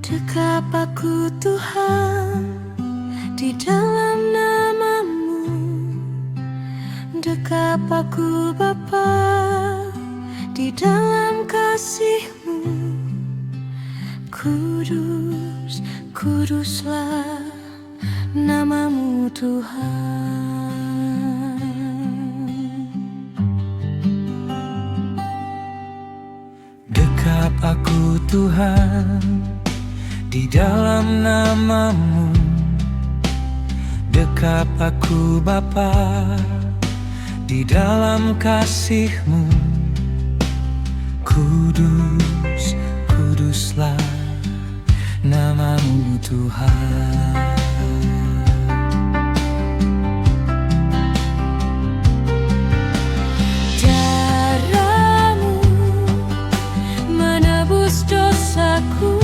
Dekap aku Tuhan di dalam nama-Mu, dekap aku Bapa di dalam kasih-Mu. Kudus, kuduslah nama-Mu Tuhan. Dekap aku Tuhan di dalam nama-Mu, dekap aku Bapa di dalam kasih-Mu. Kudus, kuduslah nama-Mu Tuhan. Darah-Mu menebus dosaku.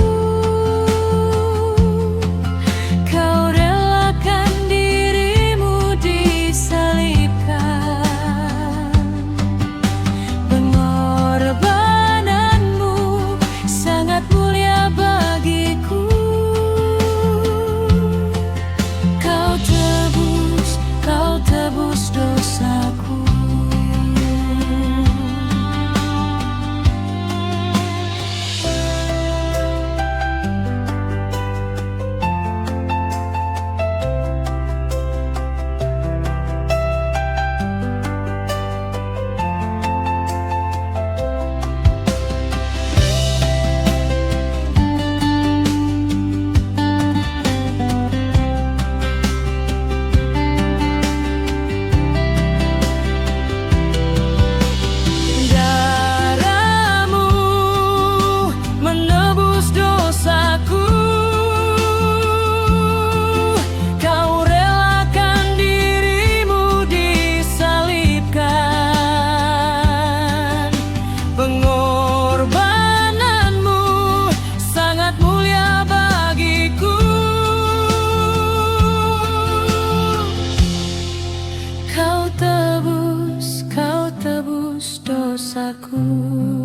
Kau tebus dosaku.